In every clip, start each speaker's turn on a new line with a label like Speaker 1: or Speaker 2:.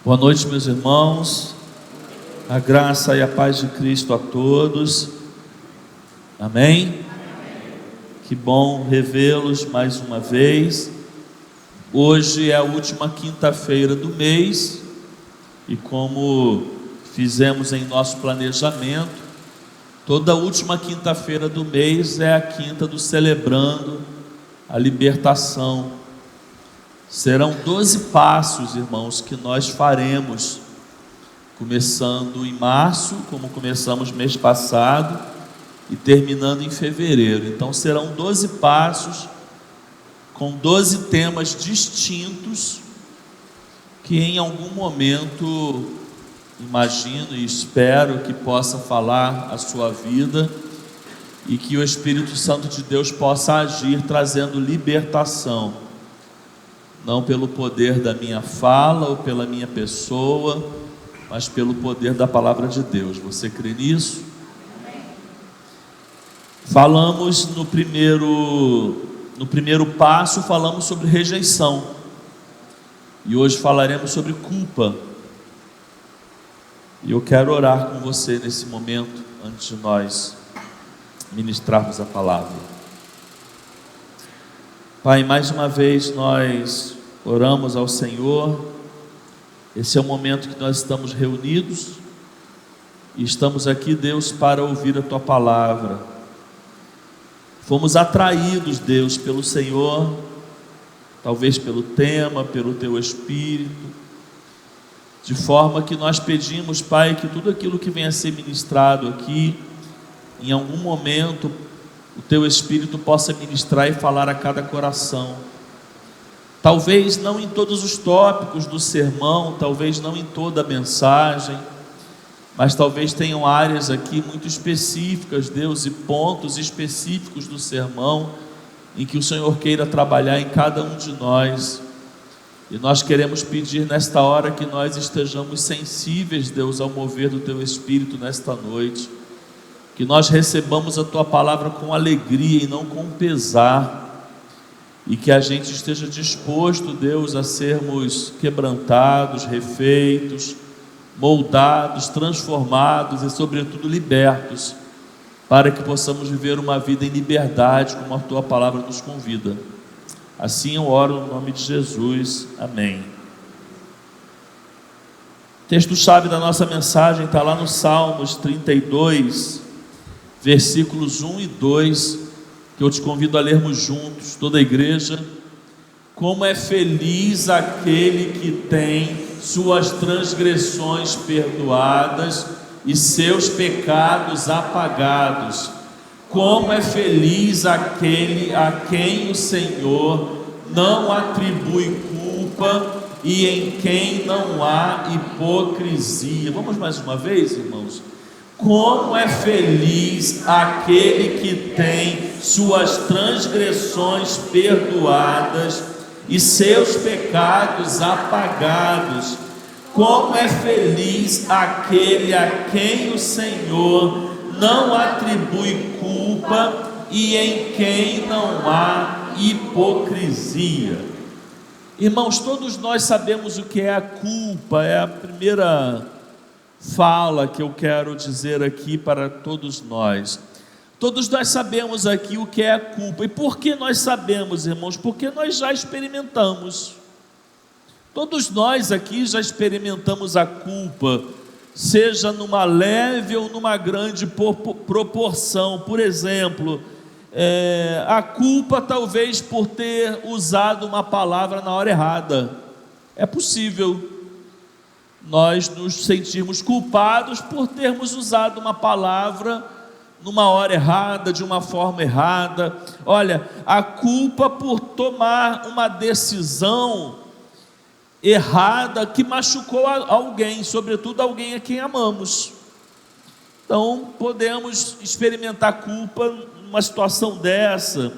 Speaker 1: Boa noite, meus irmãos. A graça e a paz de Cristo a todos. Amém? Que bom revê-los mais uma vez. Hoje é a última quinta-feira do mês e, como fizemos em nosso planejamento, toda última quinta-feira do mês é a quinta do Celebrando a Libertação. Serão 12 passos, irmãos, que nós faremos, começando em março, como começamos mês passado, e terminando em fevereiro. Então serão 12 passos, com 12 temas distintos, que em algum momento, imagino e espero que possa falar a sua vida, e que o Espírito Santo de Deus possa agir, trazendo libertação. Não pelo poder da minha fala ou pela minha pessoa, mas pelo poder da palavra de Deus. Você crê nisso? Falamos no primeiro passo, falamos sobre rejeição. E hoje falaremos sobre culpa. E eu quero orar com você nesse momento, antes de nós ministrarmos a palavra. Pai, mais uma vez nós oramos ao Senhor. Esse é o momento que nós estamos reunidos e estamos aqui, Deus, para ouvir a Tua palavra. Fomos atraídos, Deus, pelo Senhor, talvez pelo tema, pelo Teu Espírito, de forma que nós pedimos, Pai, que tudo aquilo que venha a ser ministrado aqui, em algum momento, o Teu Espírito possa ministrar e falar a cada coração. Talvez não em todos os tópicos do sermão, talvez não em toda a mensagem, mas talvez tenham áreas aqui muito específicas, Deus, e pontos específicos do sermão, em que o Senhor queira trabalhar em cada um de nós. E nós queremos pedir nesta hora que nós estejamos sensíveis, Deus, ao mover do Teu Espírito nesta noite. Que nós recebamos a Tua palavra com alegria e não com pesar, e que a gente esteja disposto, Deus, a sermos quebrantados, refeitos, moldados, transformados e sobretudo libertos, para que possamos viver uma vida em liberdade, como a Tua palavra nos convida. Assim eu oro no nome de Jesus, amém. O texto-chave da nossa mensagem está lá no Salmos 32, versículos 1 e 2, que eu te convido a lermos juntos, toda a igreja. Como é feliz aquele que tem suas transgressões perdoadas e seus pecados apagados. Como é feliz aquele a quem o Senhor não atribui culpa e em quem não há hipocrisia. Vamos mais uma vez, irmãos? Como é feliz aquele que tem suas transgressões perdoadas e seus pecados apagados. Como é feliz aquele a quem o Senhor não atribui culpa e em quem não há hipocrisia. Irmãos, todos nós sabemos o que é a culpa. É a primeira fala que eu quero dizer aqui para todos nós. Todos nós sabemos aqui o que é a culpa. E por que nós sabemos, irmãos? Porque nós já experimentamos. Todos nós aqui já experimentamos a culpa, seja numa leve ou numa grande proporção. Por exemplo, a culpa talvez por ter usado uma palavra na hora errada. É possível nós nos sentirmos culpados por termos usado uma palavra numa hora errada, de uma forma errada. Olha, a culpa por tomar uma decisão errada que machucou alguém, sobretudo alguém a quem amamos. Então podemos experimentar culpa numa situação dessa.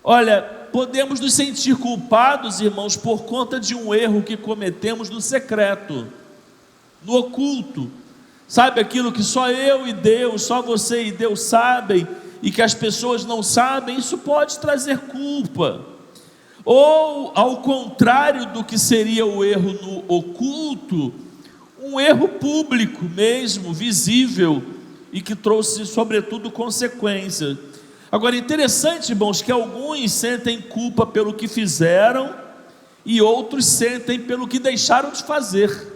Speaker 1: Olha, podemos nos sentir culpados, irmãos, por conta de um erro que cometemos no secreto, no oculto. Sabe aquilo que só eu e Deus, só você e Deus sabem, e que as pessoas não sabem? Isso pode trazer culpa. ou ao contrário do que seria o erro no oculto, um erro público mesmo, visível, e que trouxe sobretudo consequências. Agora, interessante, irmãos, que alguns sentem culpa pelo que fizeram e outros sentem pelo que deixaram de fazer.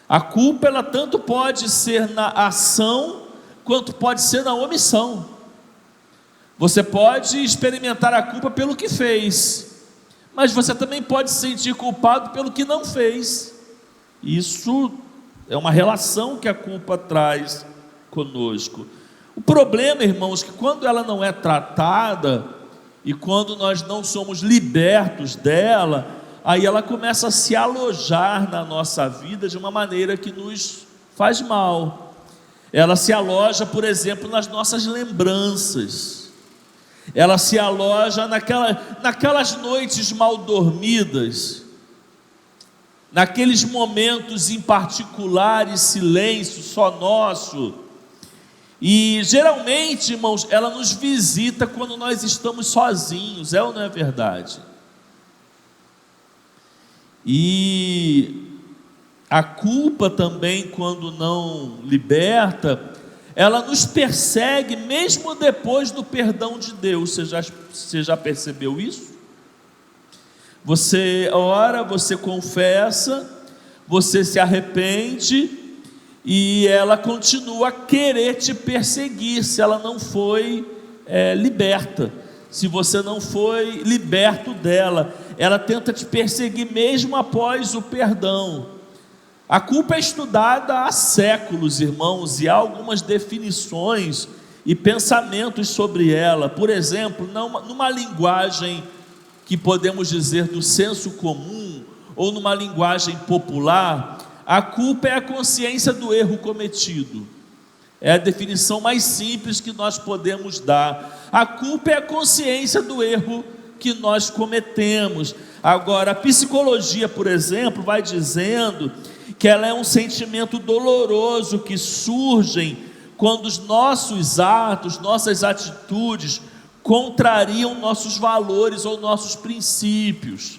Speaker 1: A culpa, ela tanto pode ser na ação quanto pode ser na omissão. Você pode experimentar a culpa pelo que fez, mas você também pode se sentir culpado pelo que não fez. Isso é uma relação que a culpa traz conosco. O problema, irmãos, é que quando ela não é tratada e quando nós não somos libertos dela, aí ela começa a se alojar na nossa vida de uma maneira que nos faz mal. Ela se aloja, por exemplo, nas nossas lembranças. Ela se aloja naquelas noites mal dormidas, naqueles momentos em particulares, silêncio só nosso. E geralmente, irmãos, ela nos visita quando nós estamos sozinhos, é ou não é verdade? E a culpa também, quando não liberta, ela nos persegue mesmo depois do perdão de Deus. Você já percebeu isso? Você ora, você confessa, você se arrepende e ela continua a querer te perseguir se ela não foi liberta. Se você não foi liberto dela, ela tenta te perseguir mesmo após o perdão. A culpa é estudada há séculos, irmãos, e há algumas definições e pensamentos sobre ela. Por exemplo, numa linguagem que podemos dizer do senso comum, ou numa linguagem popular, a culpa é a consciência do erro cometido. É a definição mais simples que nós podemos dar. A culpa é a consciência do erro que nós cometemos. Agora, a psicologia, por exemplo, vai dizendo que ela é um sentimento doloroso que surge quando os nossos atos, nossas atitudes contrariam nossos valores ou nossos princípios.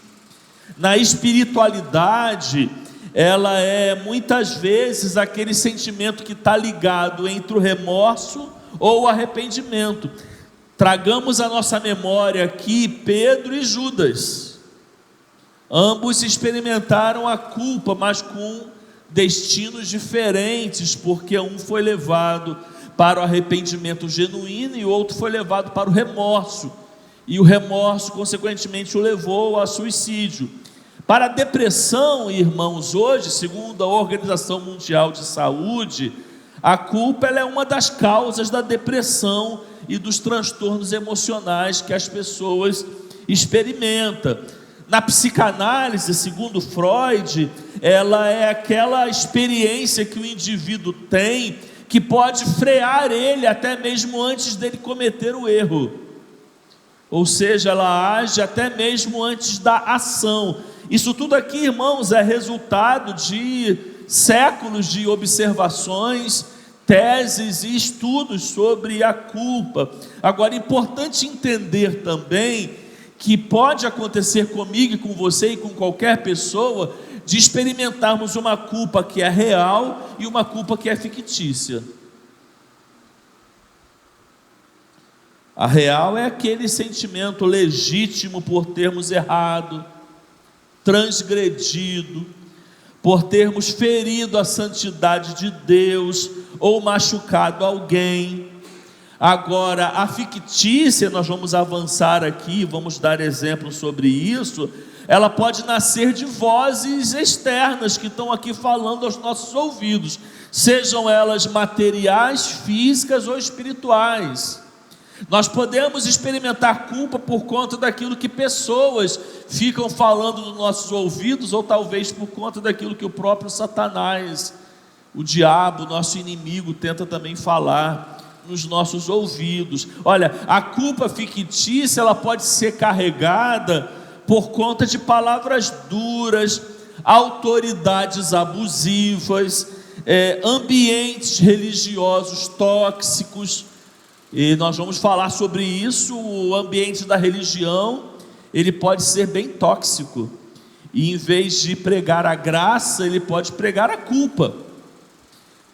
Speaker 1: Na espiritualidade, ela é muitas vezes aquele sentimento que está ligado entre o remorso ou o arrependimento. Tragamos à nossa memória aqui Pedro e Judas. Ambos experimentaram a culpa, mas com destinos diferentes, porque um foi levado para o arrependimento genuíno e o outro foi levado para o remorso, e o remorso consequentemente o levou a suicídio. Para a depressão, irmãos, hoje, segundo a Organização Mundial de Saúde, a culpa ela é uma das causas da depressão e dos transtornos emocionais que as pessoas experimentam. Na psicanálise, segundo Freud, ela é aquela experiência que o indivíduo tem que pode frear ele até mesmo antes dele cometer o erro. Ou seja, ela age até mesmo antes da ação. Isso tudo aqui, irmãos, é resultado de séculos de observações, teses e estudos sobre a culpa. Agora, é importante entender também que pode acontecer comigo e com você e com qualquer pessoa, de experimentarmos uma culpa que é real e uma culpa que é fictícia. A real é aquele sentimento legítimo por termos errado, transgredido, por termos ferido a santidade de Deus ou machucado alguém. Agora, a fictícia, nós vamos avançar aqui, vamos dar exemplos sobre isso. Ela pode nascer de vozes externas que estão aqui falando aos nossos ouvidos, sejam elas materiais, físicas ou espirituais. Nós podemos experimentar culpa por conta daquilo que pessoas ficam falando nos nossos ouvidos, ou talvez por conta daquilo que o próprio Satanás, o diabo, nosso inimigo, tenta também falar nos nossos ouvidos. Olha, a culpa fictícia, ela pode ser carregada por conta de palavras duras, autoridades abusivas, ambientes religiosos tóxicos. E nós vamos falar sobre isso. O ambiente da religião ele pode ser bem tóxico, e em vez de pregar a graça, ele pode pregar a culpa.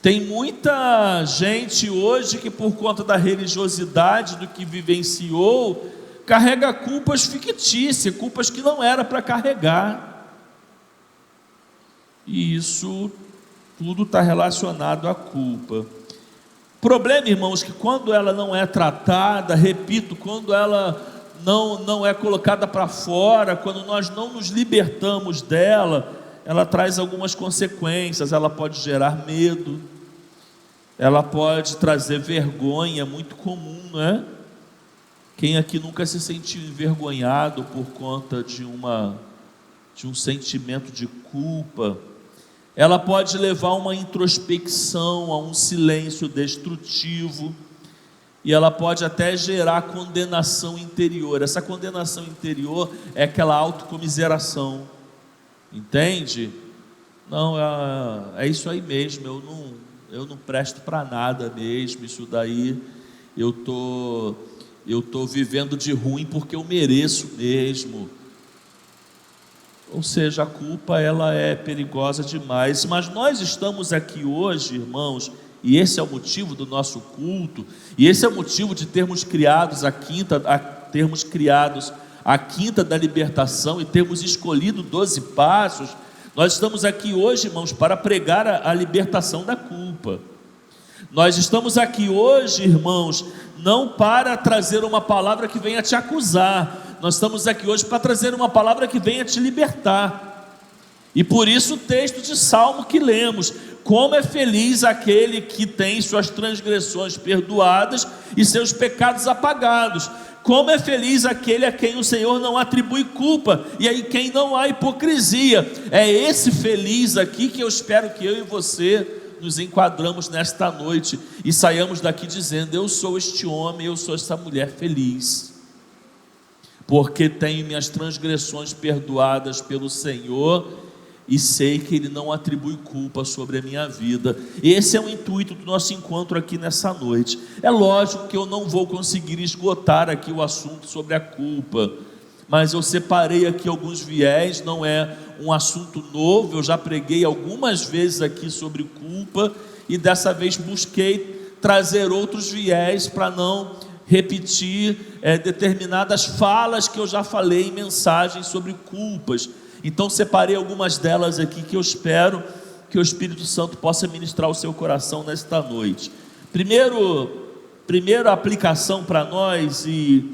Speaker 1: Tem muita gente hoje que, por conta da religiosidade, do que vivenciou, carrega culpas fictícias, culpas que não era para carregar, e isso tudo está relacionado à culpa. O problema, irmãos, que quando ela não é tratada, repito, quando ela não é colocada para fora, quando nós não nos libertamos dela, ela traz algumas consequências. Ela pode gerar medo, ela pode trazer vergonha, muito comum, não é? Quem aqui nunca se sentiu envergonhado por conta de um sentimento de culpa? Ela pode levar a uma introspecção, a um silêncio destrutivo, e ela pode até gerar condenação interior. Essa condenação interior é aquela autocomiseração, entende? Não, é isso aí mesmo, eu não presto para nada mesmo, isso daí eu tô vivendo de ruim porque eu mereço mesmo. Ou seja, a culpa, ela é perigosa demais. Mas nós estamos aqui hoje, irmãos, e esse é o motivo do nosso culto, e esse é o motivo de termos criado a quinta da libertação e termos escolhido 12 passos. Nós estamos aqui hoje, irmãos, para pregar a libertação da culpa. Nós estamos aqui hoje, irmãos, não para trazer uma palavra que venha te acusar. Nós estamos aqui hoje para trazer uma palavra que venha te libertar. E por isso o texto de Salmo que lemos: como é feliz aquele que tem suas transgressões perdoadas e seus pecados apagados. Como é feliz aquele a quem o Senhor não atribui culpa, e aí quem não há hipocrisia. É esse feliz aqui que eu espero que eu e você nos enquadramos nesta noite e saiamos daqui dizendo: eu sou este homem, eu sou essa mulher feliz, porque tenho minhas transgressões perdoadas pelo Senhor e sei que Ele não atribui culpa sobre a minha vida. Esse é o intuito do nosso encontro aqui nessa noite. É lógico que eu não vou conseguir esgotar aqui o assunto sobre a culpa, mas eu separei aqui alguns viés. Não é um assunto novo, eu já preguei algumas vezes aqui sobre culpa, e dessa vez busquei trazer outros viés para não repetir determinadas falas que eu já falei em mensagens sobre culpas. Então separei algumas delas aqui que eu espero que o Espírito Santo possa ministrar o seu coração nesta noite. Primeira aplicação para nós e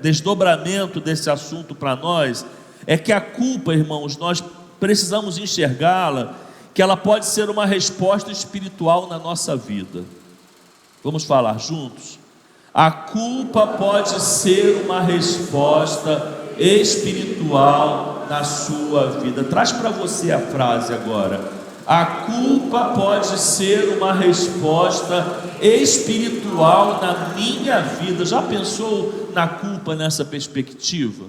Speaker 1: desdobramento desse assunto para nós é que a culpa, irmãos, nós precisamos enxergá-la, que ela pode ser uma resposta espiritual na nossa vida. Vamos falar juntos? A culpa pode ser uma resposta espiritual na sua vida. Traz para você a frase agora: a culpa pode ser uma resposta espiritual na minha vida. Já pensou na culpa nessa perspectiva?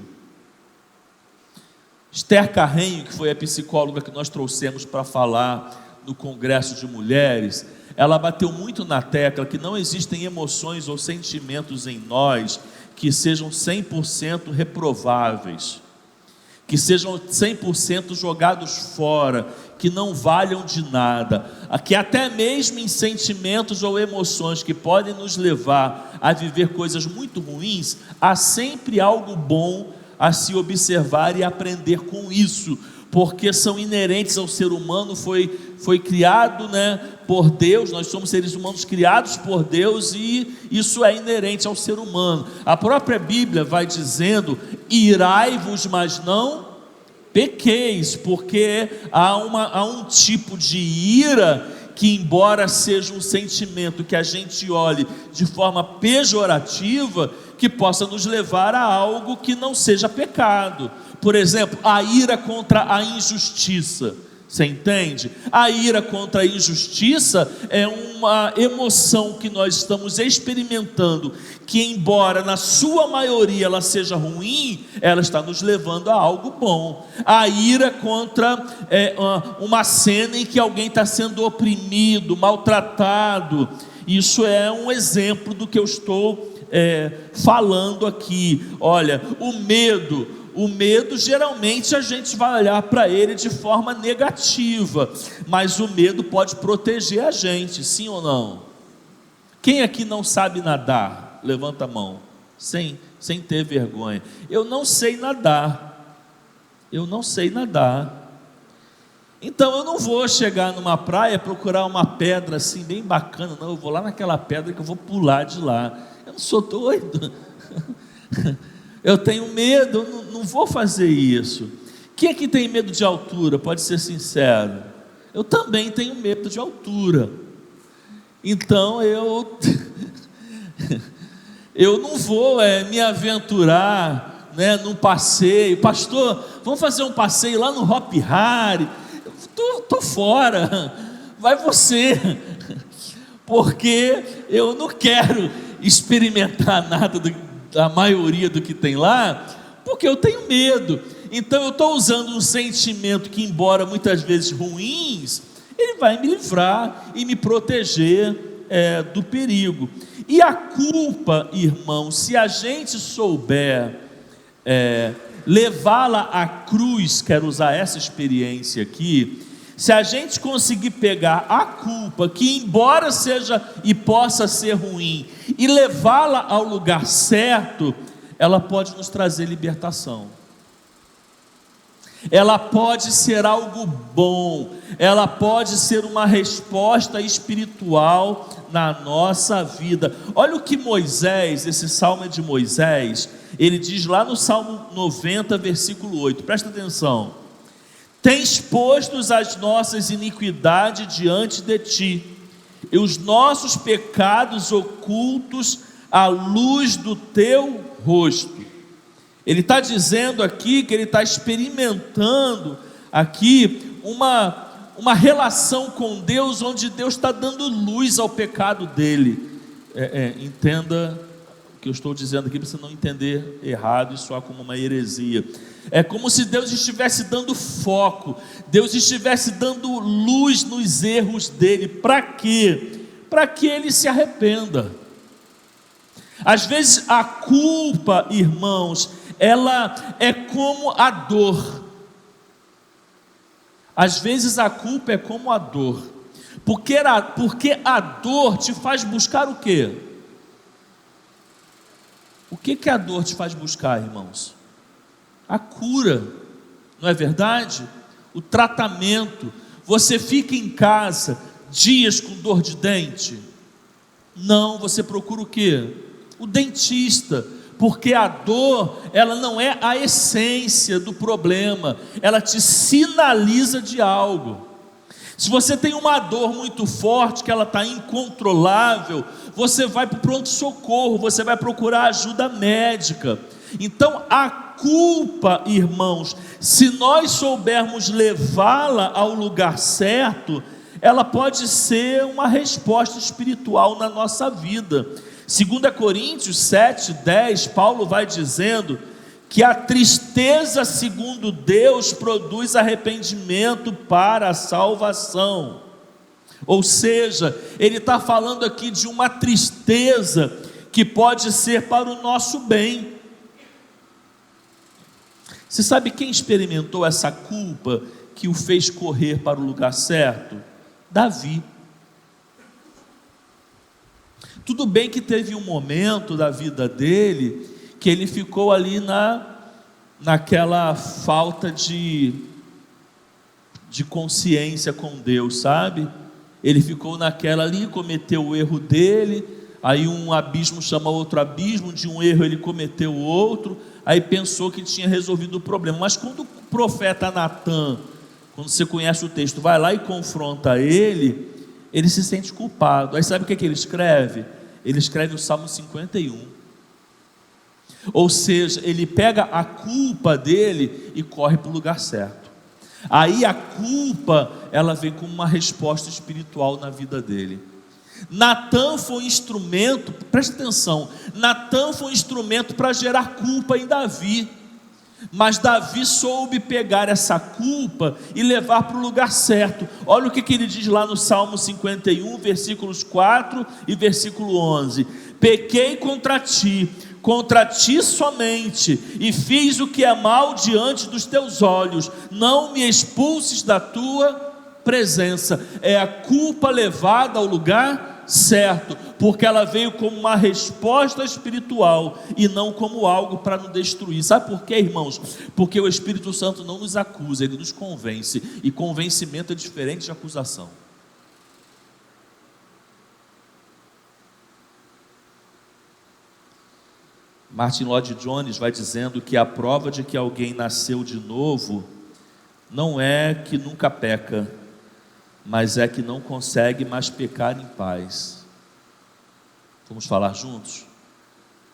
Speaker 1: Esther Carreño, que foi a psicóloga que nós trouxemos para falar no Congresso de Mulheres, ela bateu muito na tecla que não existem emoções ou sentimentos em nós que sejam 100% reprováveis, que sejam 100% jogados fora, que não valham de nada, que até mesmo em sentimentos ou emoções que podem nos levar a viver coisas muito ruins, há sempre algo bom a se observar e aprender com isso, porque são inerentes ao ser humano. Foi criado, por Deus. Nós somos seres humanos criados por Deus, e isso é inerente ao ser humano. A própria Bíblia vai dizendo: irai-vos, mas não pequeis, porque há um tipo de ira que, embora seja um sentimento que a gente olhe de forma pejorativa, que possa nos levar a algo que não seja pecado. Por exemplo, a ira contra a injustiça. Você entende? A ira contra a injustiça é uma emoção que nós estamos experimentando, que, embora na sua maioria ela seja ruim, ela está nos levando a algo bom. A ira contra uma cena em que alguém está sendo oprimido, maltratado. Isso é um exemplo do que eu estou falando aqui. Olha, o medo geralmente a gente vai olhar para ele de forma negativa, mas o medo pode proteger a gente, sim ou não? Quem aqui não sabe nadar? Levanta a mão, sem ter vergonha. Eu não sei nadar, então eu não vou chegar numa praia, procurar uma pedra assim bem bacana, não, eu vou lá naquela pedra que eu vou pular de lá. Eu não sou doido, eu tenho medo, eu não vou fazer isso. Quem aqui tem medo de altura? Pode ser sincero. Eu também tenho medo de altura, então eu não vou me aventurar, num passeio. Pastor, vamos fazer um passeio lá no Hopi Hari? Tô fora, vai você, porque eu não quero experimentar nada da maioria do que tem lá, porque eu tenho medo. Então eu estou usando um sentimento que, embora muitas vezes ruins, ele vai me livrar e me proteger do perigo. E a culpa, irmão, se a gente souber levá-la à cruz, quero usar essa experiência aqui, se a gente conseguir pegar a culpa, que embora seja e possa ser ruim, e levá-la ao lugar certo, ela pode nos trazer libertação. Ela pode ser algo bom, ela pode ser uma resposta espiritual na nossa vida. Olha o que Moisés, esse salmo é de Moisés, ele diz lá no Salmo 90, versículo 8, presta atenção: tens posto as nossas iniquidades diante de ti, e os nossos pecados ocultos à luz do teu rosto. Ele está dizendo aqui que ele está experimentando aqui uma relação com Deus, onde Deus está dando luz ao pecado dele. Entenda o que eu estou dizendo aqui, para você não entender errado e soar como uma heresia. É como se Deus estivesse dando foco, Deus estivesse dando luz nos erros dele. Para quê? Para que ele se arrependa. Às vezes a culpa, irmãos, ela é como a dor. Às vezes a culpa é como a dor, porque a dor te faz buscar o quê? O que a dor te faz buscar, irmãos? A cura, não é verdade? O tratamento. Você fica em casa dias com dor de dente? Não, você procura o quê? O dentista, porque a dor, ela não é a essência do problema, ela te sinaliza de algo. Se você tem uma dor muito forte, que ela está incontrolável, você vai para o pronto-socorro, você vai procurar ajuda médica. Então a culpa, irmãos, se nós soubermos levá-la ao lugar certo, ela pode ser uma resposta espiritual na nossa vida. 2 Coríntios 7:10, Paulo vai dizendo que a tristeza segundo Deus produz arrependimento para a salvação. Ou seja, ele está falando aqui de uma tristeza que pode ser para o nosso bem. Você sabe quem experimentou essa culpa que o fez correr para o lugar certo? Davi. Tudo bem que teve um momento da vida dele que ele ficou ali naquela falta de consciência com Deus, sabe? Ele ficou naquela ali, cometeu o erro dele, aí um abismo chama outro abismo, de um erro ele cometeu outro, aí pensou que tinha resolvido o problema. Mas quando o profeta Natan, quando você conhece o texto, vai lá e confronta ele se sente culpado. Aí sabe o que ele escreve? Ele escreve o Salmo 51. Ou seja, ele pega a culpa dele e corre para o lugar certo. Aí a culpa, ela vem como uma resposta espiritual na vida dele. Natan foi um instrumento, presta atenção, Natan foi um instrumento para gerar culpa em Davi. Mas Davi soube pegar essa culpa e levar para o lugar certo. Olha o que ele diz lá no Salmo 51, versículos 4 e versículo 11: pequei contra ti somente, e fiz o que é mal diante dos teus olhos, não me expulses da tua presença. É a culpa levada ao lugar certo, porque ela veio como uma resposta espiritual e não como algo para nos destruir. Sabe por quê, irmãos? Porque o Espírito Santo não nos acusa, ele nos convence, e convencimento é diferente de acusação. Martin Lloyd-Jones vai dizendo que a prova de que alguém nasceu de novo não é que nunca peca, mas é que não consegue mais pecar em paz. Vamos falar juntos?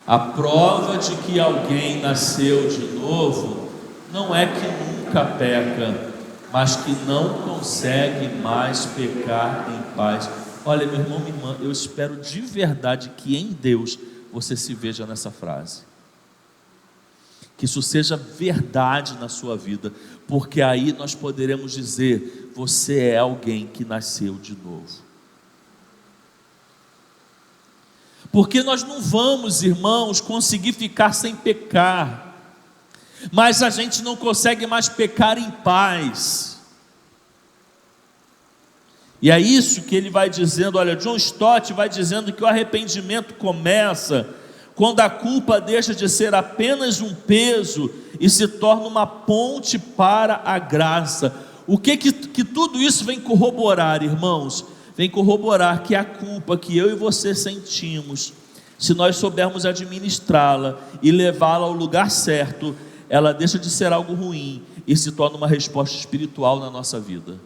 Speaker 1: A prova de que alguém nasceu de novo não é que nunca peca, mas que não consegue mais pecar em paz. Olha, meu irmão, minha irmã, eu espero de verdade que em Deus você se veja nessa frase, que isso seja verdade na sua vida, porque aí nós poderemos dizer: você é alguém que nasceu de novo. Porque nós não vamos, irmãos, conseguir ficar sem pecar, mas a gente não consegue mais pecar em paz. E é isso que ele vai dizendo. Olha, John Stott vai dizendo que o arrependimento começa quando a culpa deixa de ser apenas um peso e se torna uma ponte para a graça. O que tudo isso vem corroborar, irmãos? Vem corroborar que a culpa que eu e você sentimos, se nós soubermos administrá-la e levá-la ao lugar certo, ela deixa de ser algo ruim e se torna uma resposta espiritual na nossa vida.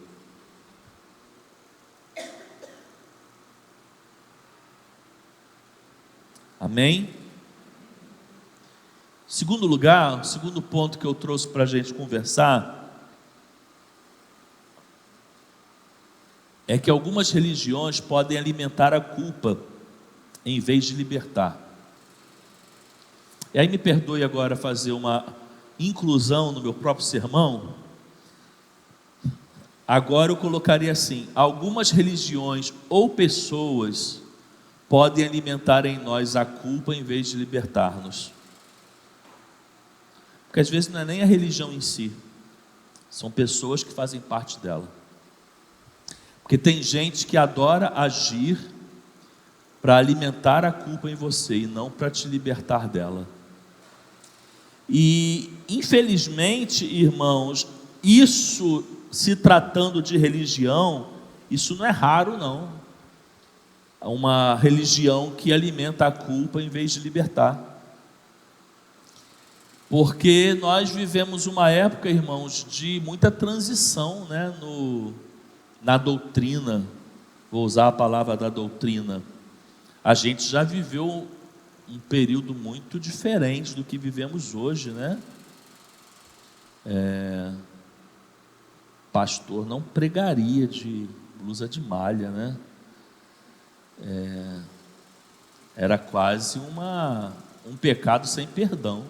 Speaker 1: Amém? Segundo lugar, segundo ponto que eu trouxe para a gente conversar, é que algumas religiões podem alimentar a culpa em vez de libertar. E aí me perdoe agora fazer uma inclusão no meu próprio sermão. Agora eu colocaria assim: algumas religiões ou pessoas podem alimentar em nós a culpa em vez de libertar-nos. Porque às vezes não é nem a religião em si, são pessoas que fazem parte dela. Porque tem gente que adora agir para alimentar a culpa em você e não para te libertar dela. E infelizmente, irmãos, isso, se tratando de religião, isso não é raro não. Uma religião que alimenta a culpa em vez de libertar. Porque nós vivemos uma época, irmãos, de muita transição, né, na doutrina. Vou usar a palavra da doutrina. A gente já viveu um período muito diferente do que vivemos hoje, né? Pastor não pregaria de blusa de malha, né? Era quase um pecado sem perdão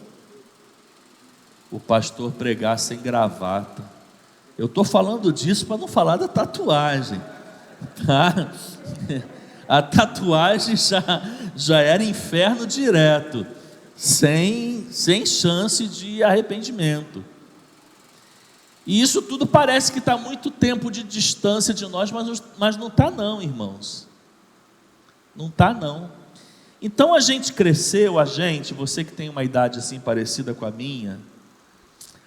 Speaker 1: o pastor pregar sem gravata. Eu estou falando disso para não falar da tatuagem, tá? A tatuagem já era inferno direto, sem chance de arrependimento. E isso tudo parece que está muito tempo de distância de nós, mas não está não, irmãos. Não está não. Então a gente cresceu, você que tem uma idade assim parecida com a minha,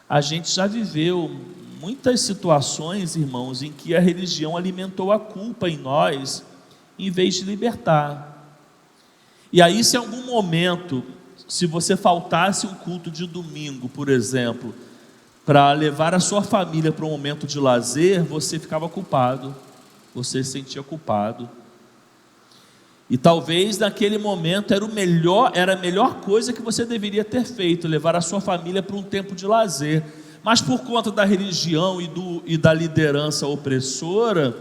Speaker 1: a gente já viveu muitas situações, irmãos, em que a religião alimentou a culpa em nós, em vez de libertar. E aí, se em algum momento, se você faltasse um culto de domingo, por exemplo, para levar a sua família para um momento de lazer, você ficava culpado, você se sentia culpado. E talvez naquele momento era a melhor coisa que você deveria ter feito, levar a sua família para um tempo de lazer. Mas por conta da religião e da liderança opressora,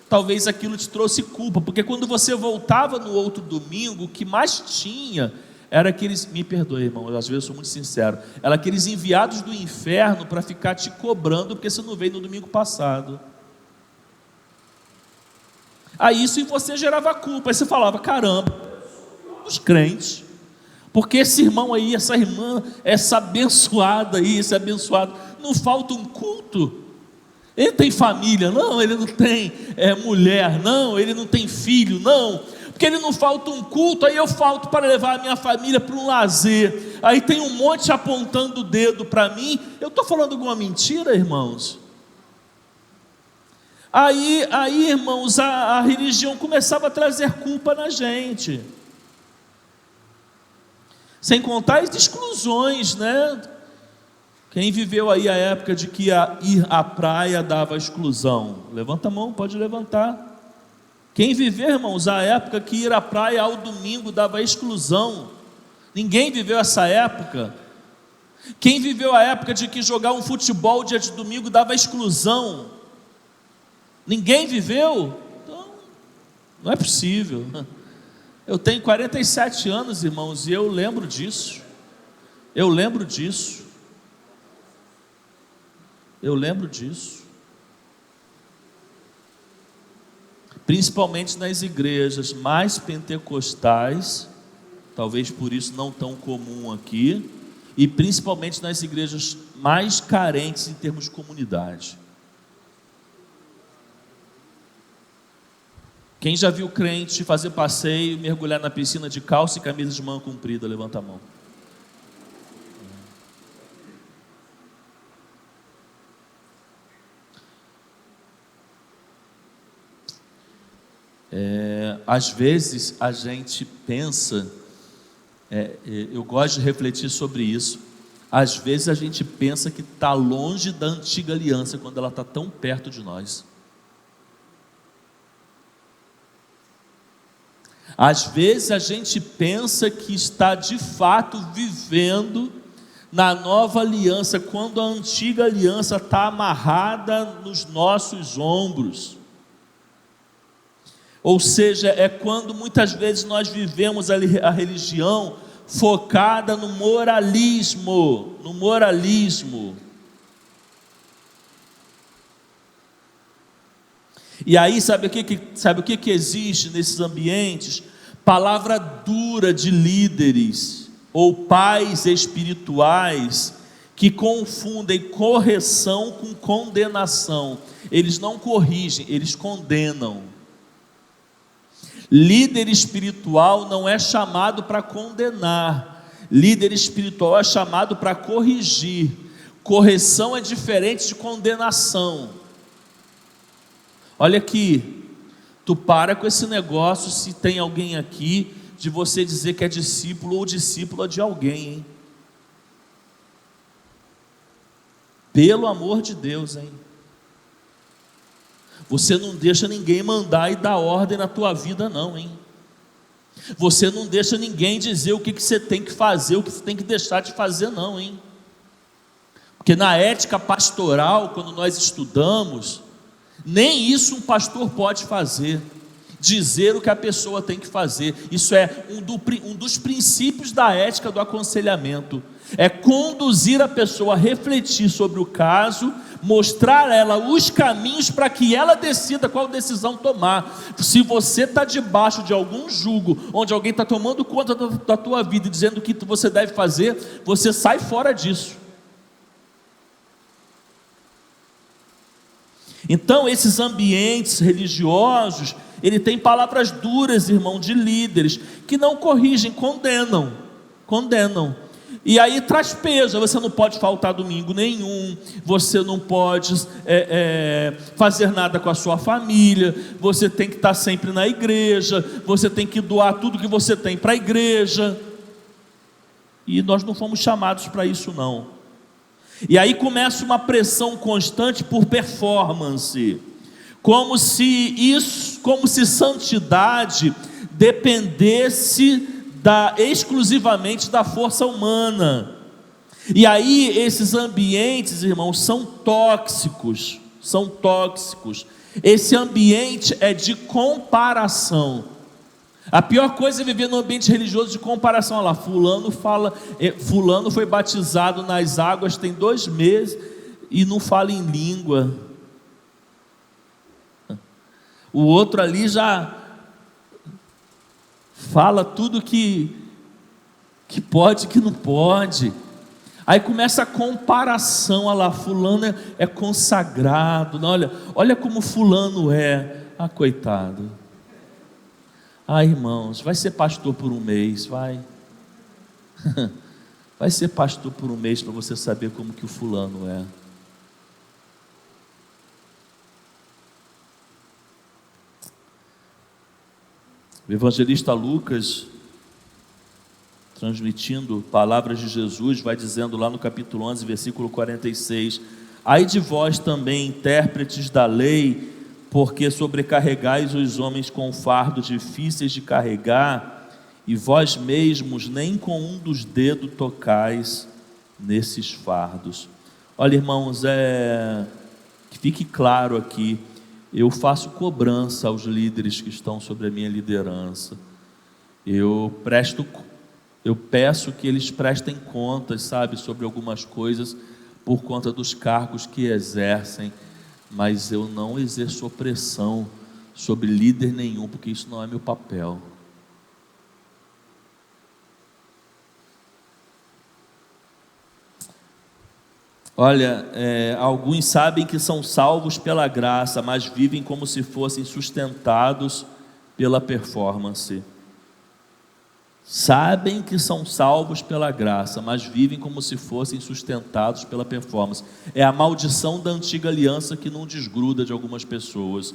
Speaker 1: talvez aquilo te trouxe culpa, porque quando você voltava no outro domingo, o que mais tinha era aqueles, me perdoe, irmão, às vezes eu sou muito sincero, era aqueles enviados do inferno para ficar te cobrando porque você não veio no domingo passado. Aí isso em você gerava culpa, aí você falava: caramba, dos crentes, porque esse irmão aí, essa irmã, essa abençoada aí, esse abençoado, não falta um culto. Ele tem família? Não, ele não tem mulher, não, ele não tem filho, não, porque ele não falta um culto, aí eu falto para levar a minha família para um lazer, aí tem um monte apontando o dedo para mim. Eu estou falando alguma mentira, irmãos? Aí irmãos, a religião começava a trazer culpa na gente, sem contar as exclusões, né? Quem viveu aí a época de que ir à praia dava exclusão? Levanta a mão, pode levantar. Quem viveu, irmãos, a época que ir à praia ao domingo dava exclusão? Ninguém viveu essa época. Quem viveu a época de que jogar um futebol dia de domingo dava exclusão? Ninguém viveu? Então, não é possível. Eu tenho 47 anos, irmãos, e eu lembro disso. Eu lembro disso. Principalmente nas igrejas mais pentecostais, talvez por isso não tão comum aqui, e principalmente nas igrejas mais carentes em termos de comunidade. Quem já viu crente fazer passeio, mergulhar na piscina de calça e camisa de manga comprida? Levanta a mão. Às vezes a gente pensa, eu gosto de refletir sobre isso, às vezes a gente pensa que está longe da antiga aliança, quando ela está tão perto de nós. Às vezes a gente pensa que está de fato vivendo na nova aliança, quando a antiga aliança está amarrada nos nossos ombros. Ou seja, é quando muitas vezes nós vivemos a religião focada no moralismo, E aí sabe o que existe nesses ambientes? Palavra dura de líderes ou pais espirituais que confundem correção com condenação. Eles não corrigem, eles condenam. Líder espiritual não é chamado para condenar, líder espiritual é chamado para corrigir. Correção é diferente de condenação. Olha aqui, tu para com esse negócio, se tem alguém aqui, de você dizer que é discípulo ou discípula de alguém, hein? Pelo amor de Deus, hein? Você não deixa ninguém mandar e dar ordem na tua vida não, hein? Você não deixa ninguém dizer o que você tem que fazer, o que você tem que deixar de fazer não, hein? Porque na ética pastoral, quando nós estudamos, nem isso um pastor pode fazer, dizer o que a pessoa tem que fazer. Isso é um dos princípios da ética do aconselhamento, é conduzir a pessoa a refletir sobre o caso, mostrar a ela os caminhos para que ela decida qual decisão tomar. Se você está debaixo de algum jugo, onde alguém está tomando conta da tua vida e dizendo o que você deve fazer, você sai fora disso. Então esses ambientes religiosos, ele tem palavras duras, irmão, de líderes, que não corrigem, condenam. E aí traz peso, você não pode faltar domingo nenhum, você não pode fazer nada com a sua família, você tem que estar sempre na igreja, você tem que doar tudo que você tem para a igreja, e nós não fomos chamados para isso não. E aí começa uma pressão constante por performance, como se santidade dependesse exclusivamente da força humana. E aí esses ambientes, irmãos, são tóxicos. Esse ambiente é de comparação. A pior coisa é viver num ambiente religioso de comparação. Olha lá, fulano foi batizado nas águas tem 2 meses e não fala em língua. O outro ali já fala tudo que pode, que não pode. Aí começa a comparação, olha lá, fulano é consagrado, olha como fulano é. Ah, coitado. Ah, irmãos, vai ser pastor por um mês, vai. Vai ser pastor por um mês para você saber como que o fulano é. O evangelista Lucas, transmitindo palavras de Jesus, vai dizendo lá no capítulo 11, versículo 46: ai de vós também, intérpretes da lei, porque sobrecarregais os homens com fardos difíceis de carregar, e vós mesmos nem com um dos dedos tocais nesses fardos. Olha, irmãos, que fique claro aqui, eu faço cobrança aos líderes que estão sobre a minha liderança. Eu peço que eles prestem contas, sabe, sobre algumas coisas por conta dos cargos que exercem, mas eu não exerço opressão sobre líder nenhum, porque isso não é meu papel. Olha, alguns sabem que são salvos pela graça, mas vivem como se fossem sustentados pela performance. Sabem que são salvos pela graça, mas vivem como se fossem sustentados pela performance. É a maldição da antiga aliança que não desgruda de algumas pessoas.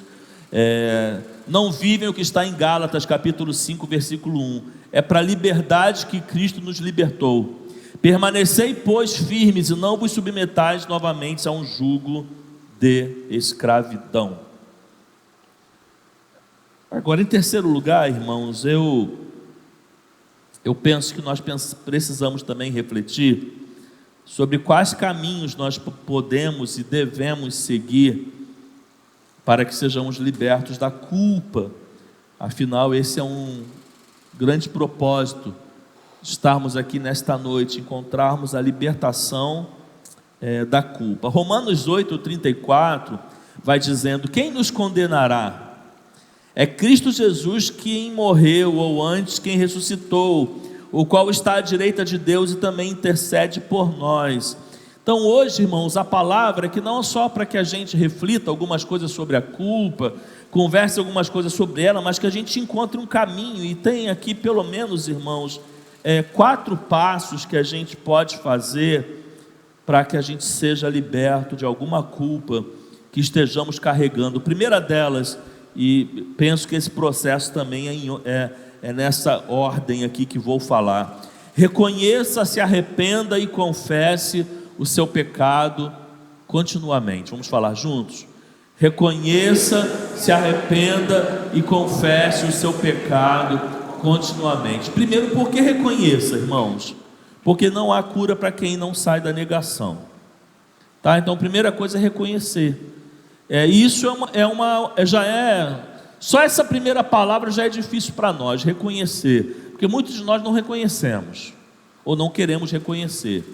Speaker 1: Não vivem o que está em Gálatas capítulo 5, versículo 1. É para a liberdade que Cristo nos libertou. Permanecei, pois, firmes e não vos submetais novamente a um jugo de escravidão. Agora, em terceiro lugar, irmãos, eu penso que nós precisamos também refletir sobre quais caminhos nós podemos e devemos seguir para que sejamos libertos da culpa. Afinal, esse é um grande propósito, estarmos aqui nesta noite, encontrarmos a libertação da culpa. Romanos 8:34 vai dizendo: quem nos condenará? É Cristo Jesus quem morreu, ou antes quem ressuscitou, o qual está à direita de Deus e também intercede por nós. Então hoje, irmãos, a palavra é que não é só para que a gente reflita algumas coisas sobre a culpa, converse algumas coisas sobre ela, mas que a gente encontre um caminho, e tem aqui pelo menos, irmãos, 4 passos que a gente pode fazer para que a gente seja liberto de alguma culpa que estejamos carregando. A primeira delas, e penso que esse processo também é nessa ordem aqui que vou falar: reconheça, se arrependa e confesse o seu pecado continuamente. Vamos falar juntos? Reconheça, se arrependa e confesse o seu pecado continuamente. Primeiro, porque reconheça, irmãos, porque não há cura para quem não sai da negação, tá? Então, a primeira coisa é reconhecer. Só essa primeira palavra já é difícil para nós, reconhecer, porque muitos de nós não reconhecemos, ou não queremos reconhecer.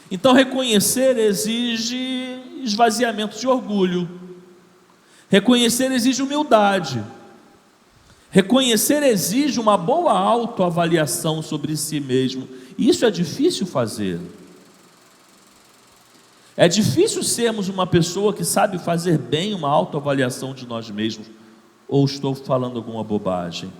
Speaker 1: Então, reconhecer exige esvaziamento de orgulho, reconhecer exige humildade, reconhecer exige uma boa autoavaliação sobre si mesmo, e isso é difícil fazer. É difícil sermos uma pessoa que sabe fazer bem uma autoavaliação de nós mesmos, ou estou falando alguma bobagem?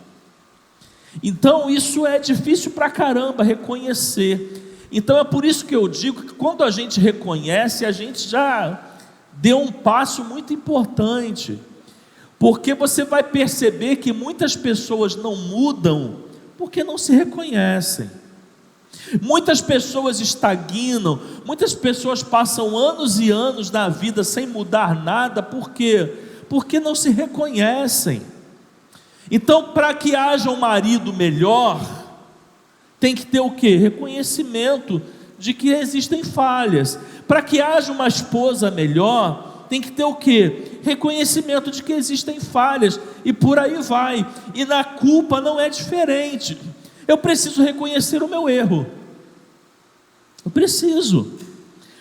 Speaker 1: Então isso é difícil pra caramba, reconhecer. Então é por isso que eu digo que quando a gente reconhece, a gente já deu um passo muito importante, porque você vai perceber que muitas pessoas não mudam porque não se reconhecem. Muitas pessoas estagnam, muitas pessoas passam anos e anos na vida sem mudar nada. Por quê? Porque não se reconhecem. Então, para que haja um marido melhor, tem que ter o quê? Reconhecimento de que existem falhas. Para que haja uma esposa melhor, tem que ter o quê? Reconhecimento de que existem falhas, e por aí vai. E na culpa não é diferente. Eu preciso reconhecer o meu erro. Eu preciso.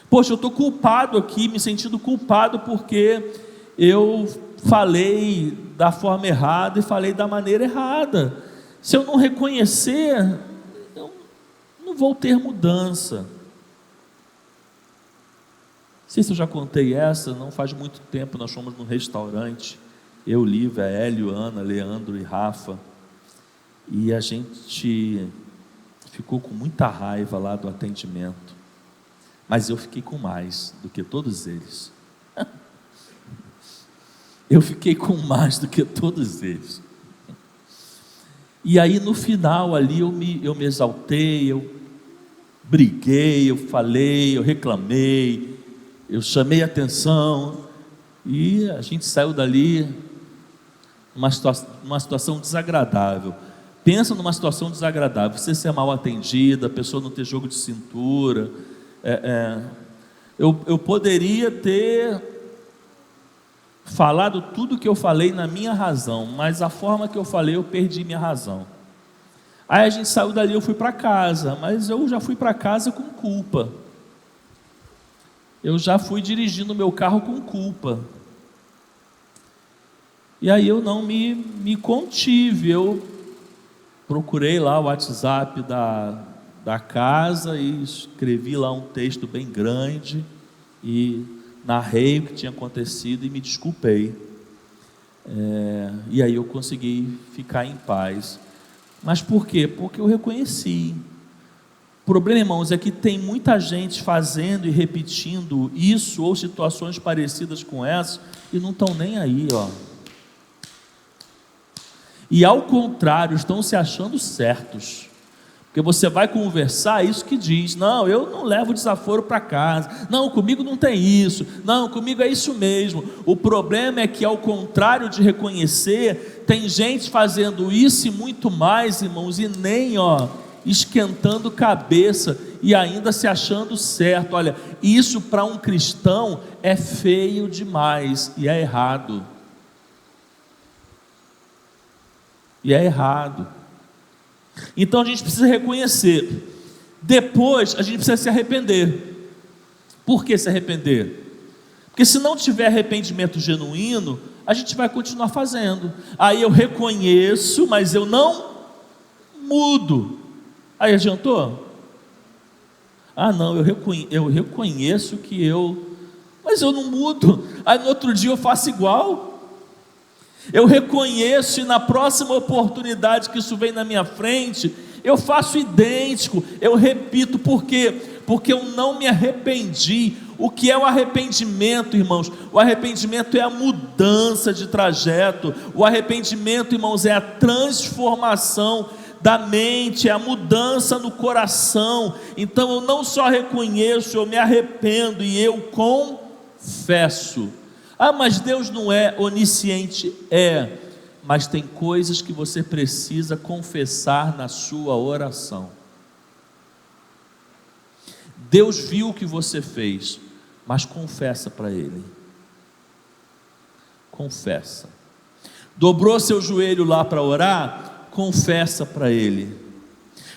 Speaker 1: Poxa, eu estou culpado aqui, me sentindo culpado porque eu falei da forma errada e falei da maneira errada. Se eu não reconhecer, eu não vou ter mudança. Não sei se eu já contei essa, não faz muito tempo, nós fomos num restaurante, eu, Lívia, Hélio, Ana, Leandro e Rafa, e a gente ficou com muita raiva lá do atendimento, mas eu fiquei com mais do que todos eles. Eu fiquei com mais do que todos eles. E aí no final ali eu me exaltei, eu briguei, eu falei, eu reclamei, eu chamei atenção, e a gente saiu dali numa situação desagradável. Pensa numa situação desagradável, você ser mal atendida, a pessoa não ter jogo de cintura. Eu poderia ter falado tudo que eu falei na minha razão, mas a forma que eu falei, eu perdi minha razão. Aí a gente saiu dali, eu fui para casa, mas eu já fui para casa com culpa. Eu já fui dirigindo o meu carro com culpa. E aí eu não me contive, eu procurei lá o WhatsApp da casa e escrevi lá um texto bem grande e narrei o que tinha acontecido e me desculpei. E aí eu consegui ficar em paz. Mas por quê? Porque eu reconheci. O problema, irmãos, é que tem muita gente fazendo e repetindo isso ou situações parecidas com essa e não estão nem aí, ó. E ao contrário, estão se achando certos. Porque você vai conversar, é isso que diz: não, eu não levo desaforo para casa, não, comigo não tem isso, não, comigo é isso mesmo. O problema é que, ao contrário de reconhecer, tem gente fazendo isso e muito mais, irmãos, e nem esquentando cabeça e ainda se achando certo. Olha, isso para um cristão é feio demais e é errado. E é errado. Então a gente precisa reconhecer. Depois a gente precisa se arrepender. Por que se arrepender? Porque se não tiver arrependimento genuíno, a gente vai continuar fazendo. Aí eu reconheço, mas eu não mudo. Aí adiantou? Ah não, eu reconheço que mas eu não mudo. Aí no outro dia eu faço igual. Eu reconheço e na próxima oportunidade que isso vem na minha frente, eu faço idêntico, eu repito. Por quê? Porque eu não me arrependi. O que é o arrependimento, irmãos? O arrependimento é a mudança de trajeto. O arrependimento, irmãos, é a transformação da mente, é a mudança no coração. Então eu não só reconheço, eu me arrependo e eu confesso. Ah, mas Deus não é onisciente? Mas tem coisas que você precisa confessar na sua oração. Deus viu o que você fez, mas confessa para Ele. Confessa. Dobrou seu joelho lá para orar? Confessa para Ele.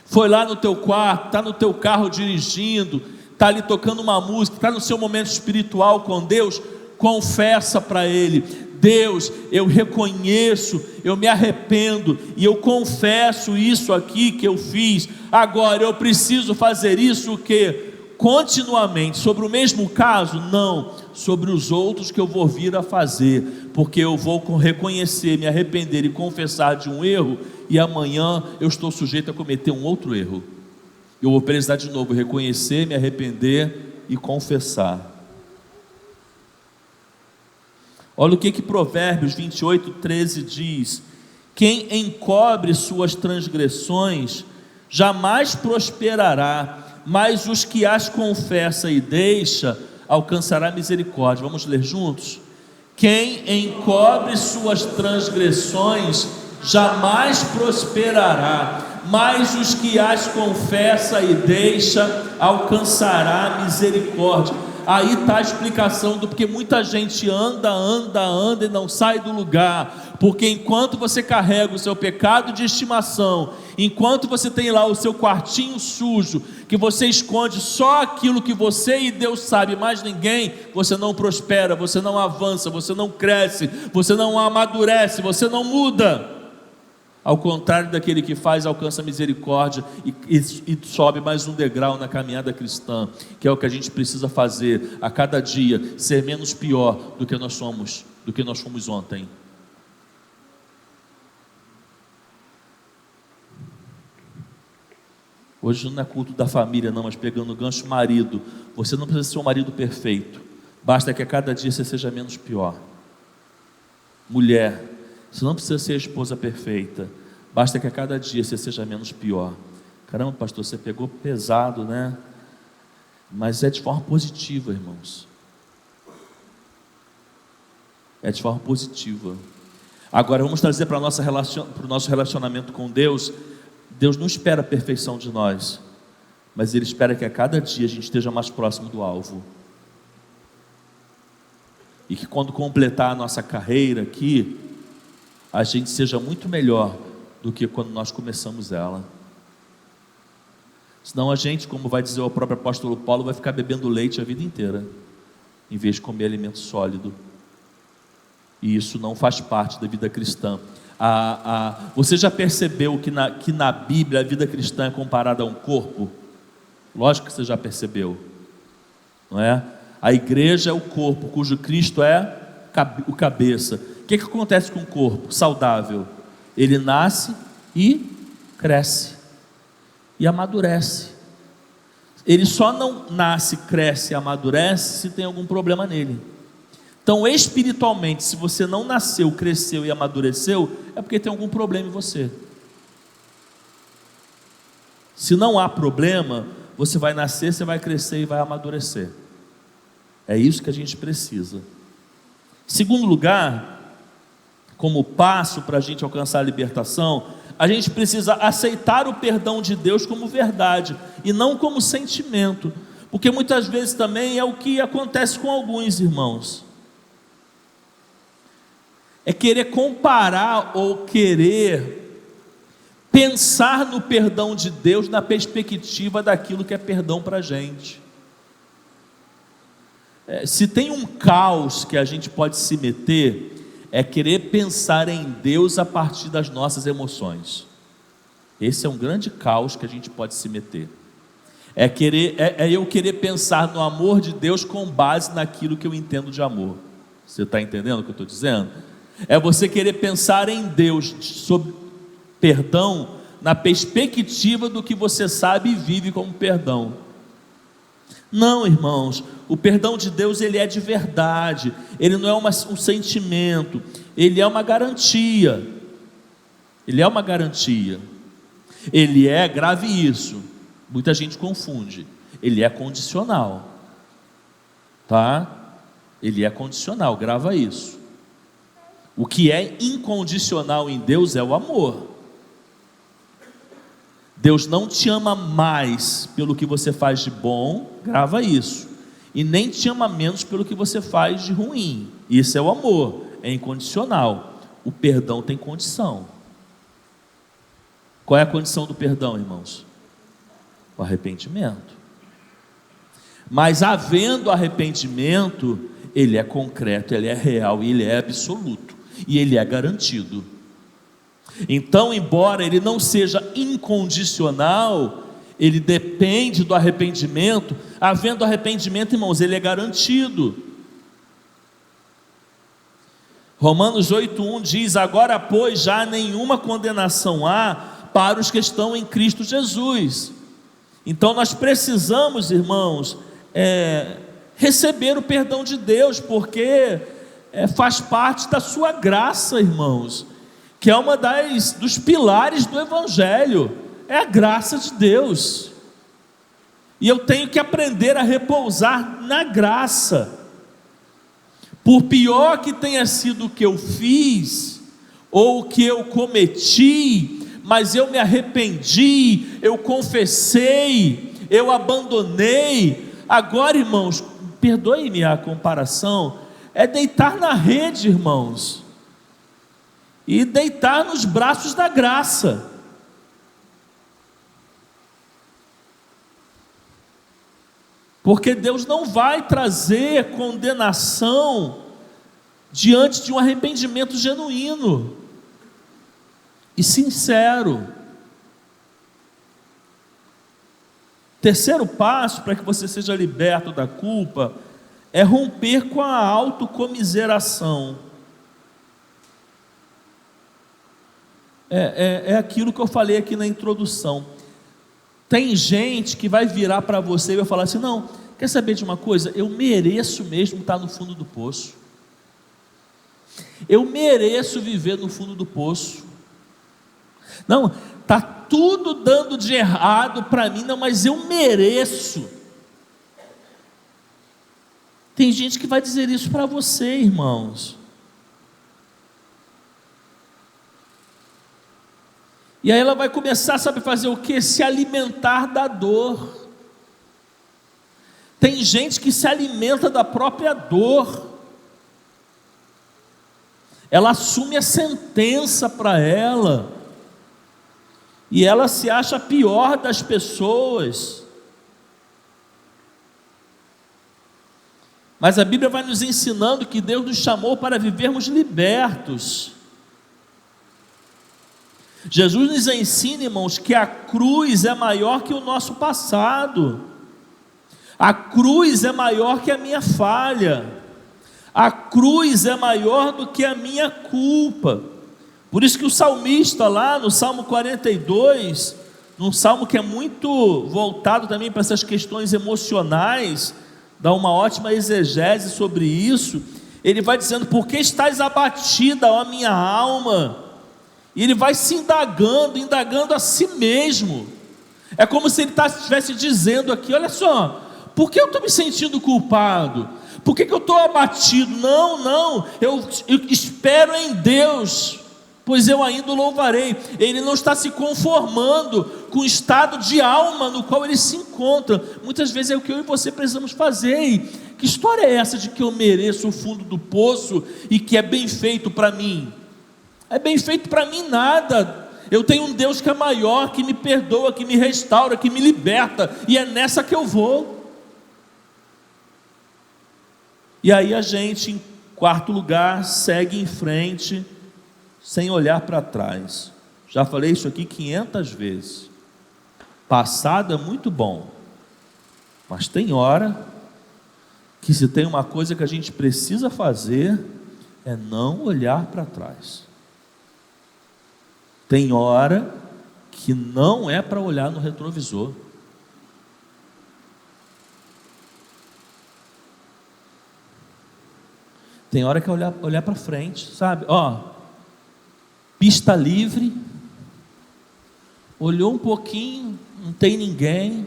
Speaker 1: Foi lá no teu quarto, está no teu carro dirigindo, está ali tocando uma música, está no seu momento espiritual com Deus? Confessa para Ele: Deus, eu reconheço, eu me arrependo e eu confesso isso aqui que eu fiz. Agora eu preciso fazer isso o quê? Continuamente. Sobre o mesmo caso? Não, sobre os outros que eu vou vir a fazer, porque eu vou reconhecer, me arrepender e confessar de um erro, e amanhã eu estou sujeito a cometer um outro erro. Eu vou precisar de novo reconhecer, me arrepender e confessar. Olha o que Provérbios 28:13 diz: quem encobre suas transgressões jamais prosperará, mas os que as confessa e deixa alcançará misericórdia. Vamos ler juntos? Quem encobre suas transgressões jamais prosperará, mas os que as confessa e deixa alcançará misericórdia. Aí está a explicação do porque muita gente anda e não sai do lugar. Porque enquanto você carrega o seu pecado de estimação, enquanto você tem lá o seu quartinho sujo, que você esconde só aquilo que você e Deus sabe, mais ninguém, você não prospera, você não avança, você não cresce, você não amadurece, você não muda. Ao contrário daquele que faz, alcança misericórdia e sobe mais um degrau na caminhada cristã, que é o que a gente precisa fazer a cada dia, ser menos pior do que nós fomos ontem. Hoje não é culto da família não, mas pegando o gancho marido, você não precisa ser um marido perfeito, basta que a cada dia você seja menos pior. Mulher, você não precisa ser a esposa perfeita, basta que a cada dia você seja menos pior. Caramba, pastor, você pegou pesado, né? Mas é de forma positiva, irmãos. É de forma positiva. Agora vamos trazer para o nosso relacionamento com Deus. Deus não espera a perfeição de nós, mas Ele espera que a cada dia a gente esteja mais próximo do alvo. E que quando completar a nossa carreira aqui, a gente seja muito melhor do que quando nós começamos ela. Senão a gente, como vai dizer o próprio apóstolo Paulo, vai ficar bebendo leite a vida inteira, em vez de comer alimento sólido. E isso não faz parte da vida cristã. Você já percebeu que na Bíblia a vida cristã é comparada a um corpo? Lógico que você já percebeu, não é? A igreja é o corpo, cujo Cristo é o cabeça. O que acontece com o corpo saudável? Ele nasce e cresce e amadurece. Ele só não nasce, cresce e amadurece se tem algum problema nele. Então, espiritualmente, se você não nasceu, cresceu e amadureceu, é porque tem algum problema em você. Se não há problema, você vai nascer, você vai crescer e vai amadurecer. É isso que a gente precisa. Segundo lugar, como passo para a gente alcançar a libertação, a gente precisa aceitar o perdão de Deus como verdade e não como sentimento, porque muitas vezes também é o que acontece com alguns irmãos. É querer comparar ou querer pensar no perdão de Deus na perspectiva daquilo que é perdão para a gente. Se tem um caos que a gente pode se meter, é querer pensar em Deus a partir das nossas emoções. Esse é um grande caos que a gente pode se meter. É eu querer pensar no amor de Deus com base naquilo que eu entendo de amor. Você está entendendo o que eu estou dizendo? É você querer pensar em Deus sobre perdão na perspectiva do que você sabe e vive como perdão. Não, irmãos, o perdão de Deus ele é de verdade, ele não é um sentimento, ele é uma garantia. Ele é uma garantia. Ele é, grave isso, muita gente confunde, ele é condicional, tá? Ele é condicional, grava isso. O que é incondicional em Deus é o amor. Deus não te ama mais pelo que você faz de bom, grava isso, e nem te ama menos pelo que você faz de ruim. Isso é o amor, é incondicional. O perdão tem condição. Qual é a condição do perdão, irmãos? O arrependimento. Mas havendo arrependimento, ele é concreto, ele é real, ele é absoluto e ele é garantido. Então, embora ele não seja incondicional, ele depende do arrependimento. Havendo arrependimento, irmãos, ele é garantido. Romanos 8:1 diz: agora pois já nenhuma condenação há para os que estão em Cristo Jesus. Então nós precisamos, irmãos, receber o perdão de Deus, porque faz parte da sua graça, irmãos, que é uma dos pilares do Evangelho, é a graça de Deus, e eu tenho que aprender a repousar na graça. Por pior que tenha sido o que eu fiz, ou o que eu cometi, mas eu me arrependi, eu confessei, eu abandonei. Agora, irmãos, perdoe-me a comparação, é deitar na rede, irmãos, e deitar nos braços da graça. Porque Deus não vai trazer condenação diante de um arrependimento genuíno. e sincero. Terceiro passo para que você seja liberto da culpa é romper com a autocomiseração. É aquilo que eu falei aqui na introdução. Tem gente que vai virar para você e vai falar assim: não, quer saber de uma coisa? Eu mereço mesmo estar no fundo do poço. Eu mereço viver no fundo do poço. Não, está tudo dando de errado para mim, não, mas eu mereço. Tem gente que vai dizer isso para você, irmãos. E aí ela vai começar, sabe fazer o quê? Se alimentar da dor. Tem gente que se alimenta da própria dor. Ela assume a sentença para ela. E ela se acha a pior das pessoas. Mas a Bíblia vai nos ensinando que Deus nos chamou para vivermos libertos. Jesus nos ensina, irmãos, que a cruz é maior que o nosso passado. A cruz é maior que a minha falha. A cruz é maior do que a minha culpa. Por isso que o salmista lá no Salmo 42, num salmo que é muito voltado também para essas questões emocionais, dá uma ótima exegese sobre isso, ele vai dizendo: por que estás abatida, ó minha alma? E ele vai se indagando a si mesmo. É como se ele estivesse dizendo aqui: olha só, por que eu estou me sentindo culpado? Por que eu estou abatido? Não, eu espero em Deus, pois eu ainda o louvarei. Ele não está se conformando com o estado de alma no qual ele se encontra. Muitas vezes é o que eu e você precisamos fazer. E que história é essa de que eu mereço o fundo do poço e que é bem feito para mim? É bem feito para mim nada. Eu tenho um Deus que é maior, que me perdoa, que me restaura, que me liberta, e é nessa que eu vou. E aí a gente, em quarto lugar, segue em frente, sem olhar para trás. Já falei isso aqui 500 vezes. Passado é muito bom, mas tem hora que, se tem uma coisa que a gente precisa fazer, é não olhar para trás. Tem hora que não é para olhar no retrovisor. Tem hora que é olhar para frente, sabe? Pista livre, olhou um pouquinho, não tem ninguém,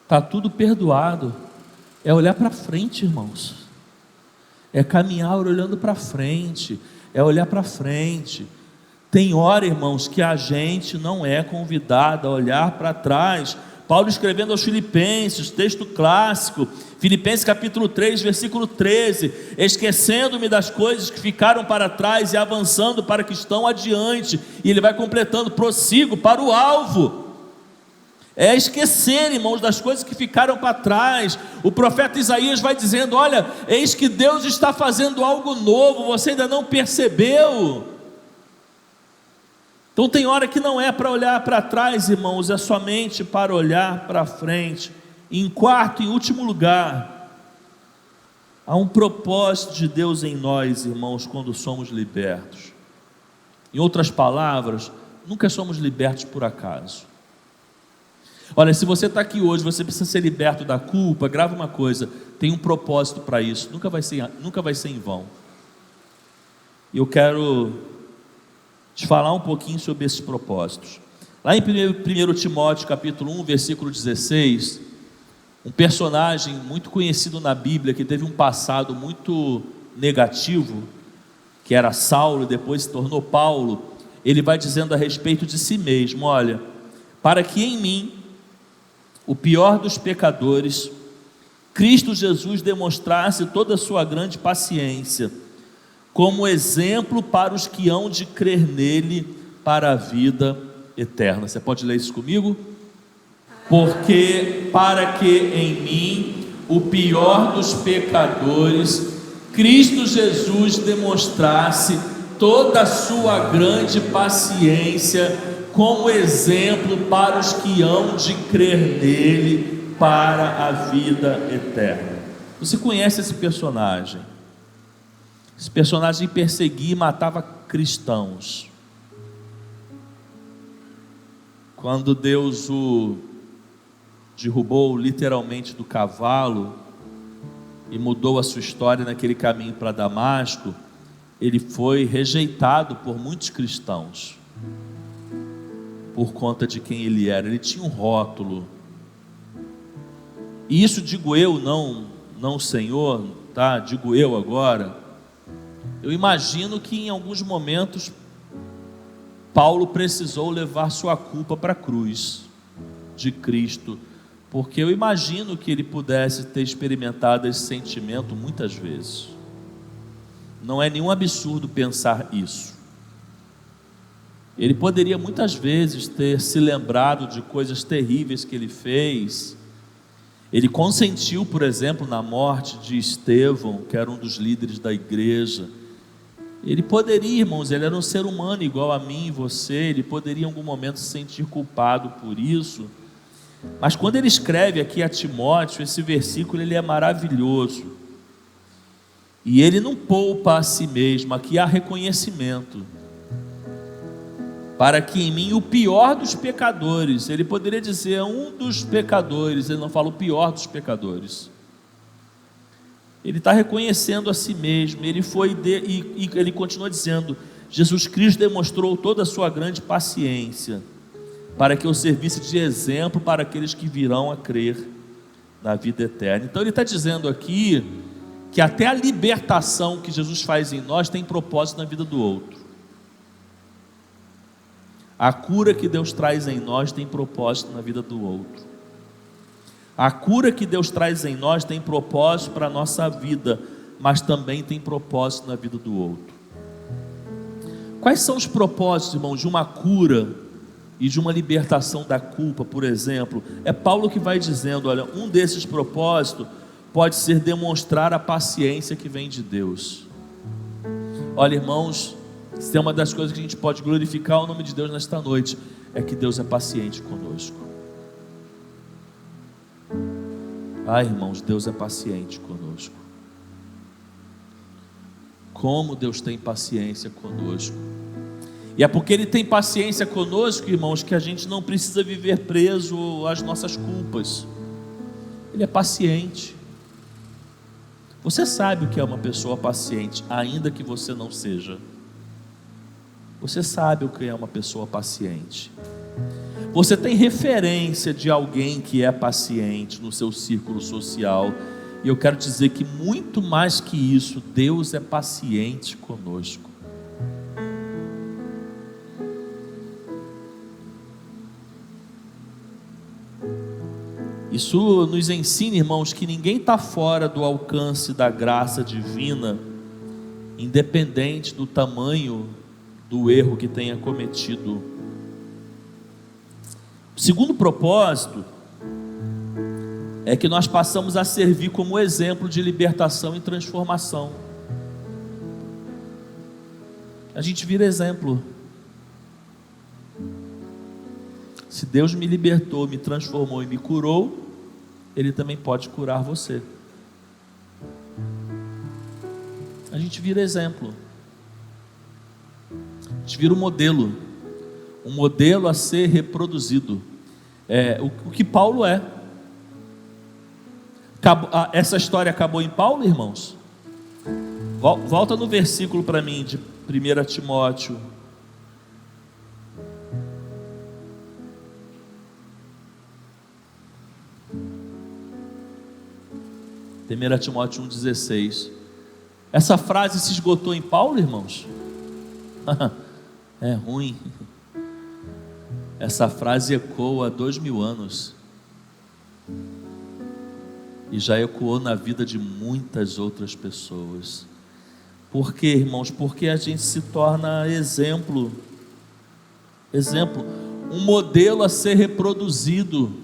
Speaker 1: está tudo perdoado. É olhar para frente, irmãos. É caminhar olhando para frente, é olhar para frente. Tem hora, irmãos, que a gente não é convidado a olhar para trás. Paulo escrevendo aos Filipenses, texto clássico, Filipenses capítulo 3, versículo 13: esquecendo-me das coisas que ficaram para trás e avançando para que estão adiante. E ele vai completando: prossigo para o alvo. É esquecer, irmãos, das coisas que ficaram para trás. O profeta Isaías vai dizendo: olha, eis que Deus está fazendo algo novo, você ainda não percebeu. Então tem hora que não é para olhar para trás, irmãos, é somente para olhar para frente. E em quarto e último lugar, há um propósito de Deus em nós, irmãos, quando somos libertos. Em outras palavras, nunca somos libertos por acaso. Olha, se você está aqui hoje, você precisa ser liberto da culpa, grava uma coisa: tem um propósito para isso, nunca vai ser em vão. E eu quero te falar um pouquinho sobre esses propósitos. Lá em 1 Timóteo capítulo 1, versículo 16, um personagem muito conhecido na Bíblia, que teve um passado muito negativo, que era Saulo e depois se tornou Paulo, ele vai dizendo a respeito de si mesmo: olha, para que em mim, o pior dos pecadores, Cristo Jesus demonstrasse toda a sua grande paciência, como exemplo para os que hão de crer nele para a vida eterna. Você pode ler isso comigo? Porque para que em mim, o pior dos pecadores, Cristo Jesus demonstrasse toda a sua grande paciência como exemplo para os que hão de crer nele para a vida eterna. Você conhece esse personagem? Esse personagem perseguia e matava cristãos. Quando Deus o derrubou literalmente do cavalo e mudou a sua história naquele caminho para Damasco, ele foi rejeitado por muitos cristãos por conta de quem ele era. Ele tinha um rótulo, e isso digo eu, não o Senhor, tá? Digo eu agora. Eu imagino que em alguns momentos Paulo precisou levar sua culpa para a cruz de Cristo, porque eu imagino que ele pudesse ter experimentado esse sentimento muitas vezes. Não é nenhum absurdo pensar isso. Ele poderia muitas vezes ter se lembrado de coisas terríveis que ele fez. Ele consentiu, por exemplo, na morte de Estevão, que era um dos líderes da igreja. Ele poderia, irmãos, ele era um ser humano igual a mim e você, ele poderia em algum momento se sentir culpado por isso. Mas quando ele escreve aqui a Timóteo, esse versículo ele é maravilhoso. E ele não poupa a si mesmo, aqui há reconhecimento. Para que em mim o pior dos pecadores, ele poderia dizer um dos pecadores, ele não fala o pior dos pecadores. Ele está reconhecendo a si mesmo. Ele e ele continua dizendo: Jesus Cristo demonstrou toda a sua grande paciência, para que eu servisse de exemplo para aqueles que virão a crer na vida eterna. Então ele está dizendo aqui que até a libertação que Jesus faz em nós tem propósito na vida do outro. A cura que Deus traz em nós tem propósito na vida do outro. A cura que Deus traz em nós tem propósito para a nossa vida, mas também tem propósito na vida do outro. Quais são os propósitos, irmãos, de uma cura e de uma libertação da culpa, por exemplo? É Paulo que vai dizendo, olha, um desses propósitos pode ser demonstrar a paciência que vem de Deus. Olha, irmãos, se é uma das coisas que a gente pode glorificar o nome de Deus nesta noite, é que Deus é paciente conosco. Irmãos, Deus é paciente conosco. Como Deus tem paciência conosco. E é porque Ele tem paciência conosco, irmãos, que a gente não precisa viver preso às nossas culpas. Ele é paciente. Você sabe o que é uma pessoa paciente, ainda que você não seja. Você sabe o que é uma pessoa paciente. Você tem referência de alguém que é paciente no seu círculo social. E eu quero dizer que muito mais que isso, Deus é paciente conosco. Isso nos ensina, irmãos, que ninguém está fora do alcance da graça divina, independente do tamanho do erro que tenha cometido. O segundo propósito é que nós passamos a servir como exemplo de libertação e transformação. A gente vira exemplo. Se Deus me libertou, me transformou e me curou, Ele também pode curar você. A gente vira exemplo. A gente vira um modelo a ser reproduzido. O que Paulo é. Essa história acabou em Paulo, irmãos? Volta no versículo para mim de 1 Timóteo. Timóteo 1,16. Essa frase se esgotou em Paulo, irmãos? É ruim. Essa frase ecoa há 2000 anos. E já ecoou na vida de muitas outras pessoas. Por quê, irmãos? Porque a gente se torna exemplo. Um modelo a ser reproduzido.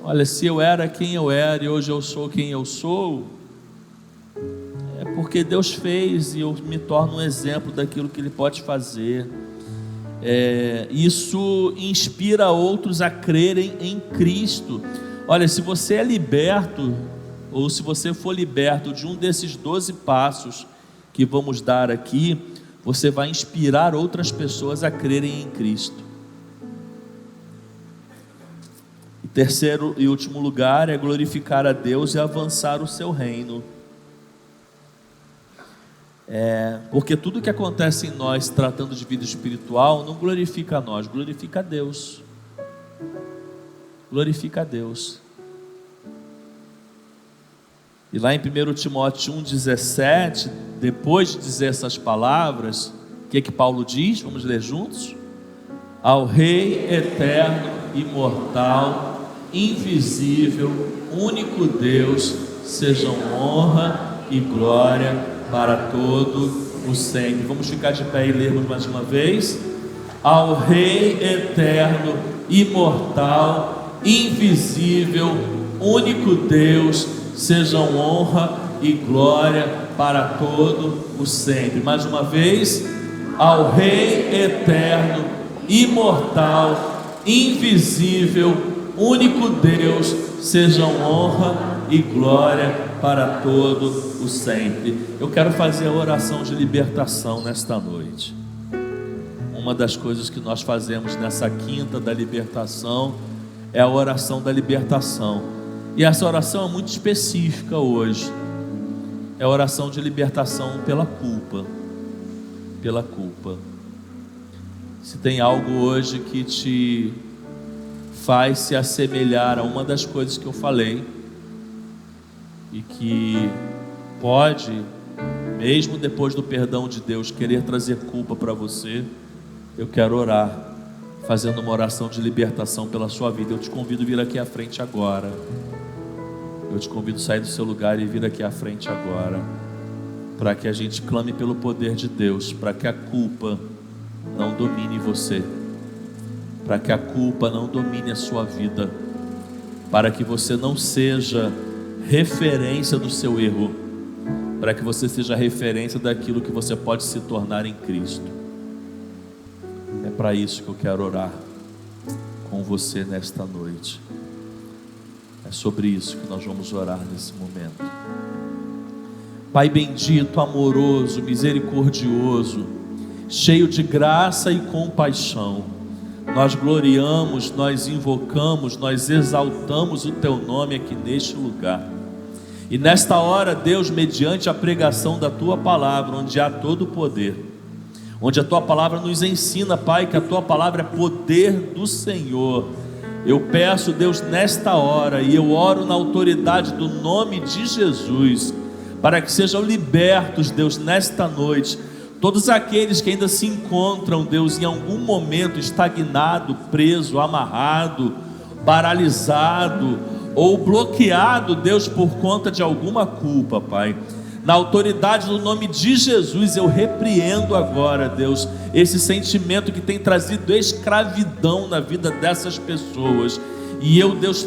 Speaker 1: Olha, se eu era quem eu era e hoje eu sou quem eu sou, é porque Deus fez e eu me torno um exemplo daquilo que Ele pode fazer. Isso inspira outros a crerem em Cristo. Olha, se você é liberto, ou se você for liberto de um desses 12 passos que vamos dar aqui, você vai inspirar outras pessoas a crerem em Cristo. E terceiro e último lugar é glorificar a Deus e avançar o seu reino. Porque tudo que acontece em nós, tratando de vida espiritual, não glorifica a nós, glorifica a Deus. Glorifica a Deus. E lá em 1 Timóteo 1,17, depois de dizer essas palavras, o que Paulo diz? Vamos ler juntos? Ao Rei eterno, imortal, invisível, único Deus, sejam honra e glória para todo o sempre. Vamos ficar de pé e lermos mais uma vez. Ao Rei eterno, imortal, invisível, único Deus, sejam honra e glória para todo o sempre. Mais uma vez. Ao Rei eterno, imortal, invisível, único Deus, sejam honra e glória para todo o sempre. Eu quero fazer a oração de libertação nesta noite. Uma das coisas que nós fazemos nessa quinta da libertação é a oração da libertação. E essa oração é muito específica hoje. É a oração de libertação pela culpa. Pela culpa. Se tem algo hoje que te faz se assemelhar a uma das coisas que eu falei, e que pode, mesmo depois do perdão de Deus, querer trazer culpa para você, eu quero orar, fazendo uma oração de libertação pela sua vida. Eu te convido a vir aqui à frente agora. Eu te convido a sair do seu lugar e vir aqui à frente agora, para que a gente clame pelo poder de Deus, para que a culpa não domine você, para que a culpa não domine a sua vida, para que você não seja referência do seu erro, para que você seja referência daquilo que você pode se tornar em Cristo. É para isso que eu quero orar com você nesta noite. É sobre isso que nós vamos orar nesse momento. Pai bendito, amoroso, misericordioso, cheio de graça e compaixão, nós gloriamos, nós invocamos, nós exaltamos o Teu nome aqui neste lugar. E nesta hora, Deus, mediante a pregação da Tua palavra, onde há todo o poder, onde a Tua palavra nos ensina, Pai, que a Tua palavra é poder do Senhor. Eu peço, Deus, nesta hora, e eu oro na autoridade do nome de Jesus, para que sejam libertos, Deus, nesta noite, todos aqueles que ainda se encontram, Deus, em algum momento estagnado, preso, amarrado, paralisado ou bloqueado, Deus, por conta de alguma culpa, Pai. Na autoridade do nome de Jesus, eu repreendo agora, Deus, esse sentimento que tem trazido escravidão na vida dessas pessoas. E eu, Deus,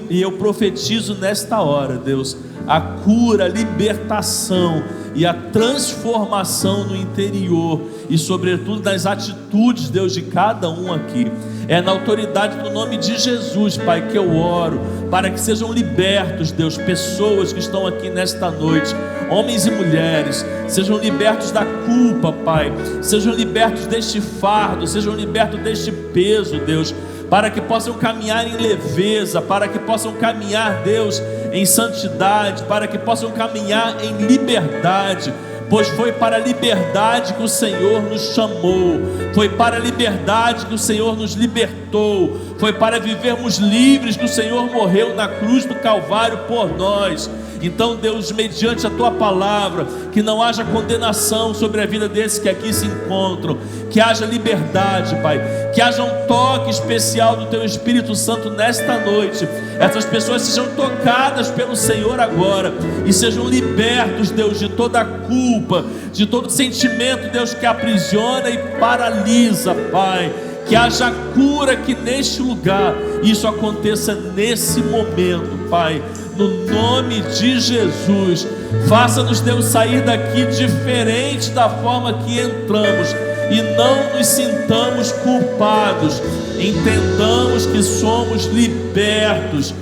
Speaker 1: eu profetizo nesta hora, Deus, a cura, a libertação e a transformação no interior e sobretudo nas atitudes, Deus, de cada um aqui. É na autoridade do nome de Jesus, Pai, que eu oro, para que sejam libertos, Deus, pessoas que estão aqui nesta noite, homens e mulheres, sejam libertos da culpa, Pai, sejam libertos deste fardo, sejam libertos deste peso, Deus, para que possam caminhar em leveza, para que possam caminhar, Deus, em santidade, para que possam caminhar em liberdade, pois foi para a liberdade que o Senhor nos chamou, foi para a liberdade que o Senhor nos libertou, foi para vivermos livres que o Senhor morreu na cruz do Calvário por nós. Então, Deus, mediante a Tua palavra, que não haja condenação sobre a vida desses que aqui se encontram, que haja liberdade, Pai, que haja um toque especial do Teu Espírito Santo nesta noite. Essas pessoas sejam tocadas pelo Senhor agora e sejam libertos, Deus, de toda a culpa, de todo sentimento, Deus, que aprisiona e paralisa, Pai. Que haja cura aqui neste lugar, isso aconteça nesse momento, Pai, no nome de Jesus. Faça-nos, Deus, sair daqui diferente da forma que entramos, e não nos sintamos culpados. Entendamos que somos libertos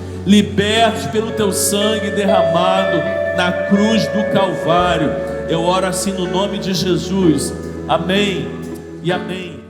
Speaker 1: pelo teu sangue derramado na cruz do Calvário. Eu oro assim no nome de Jesus. Amém e amém.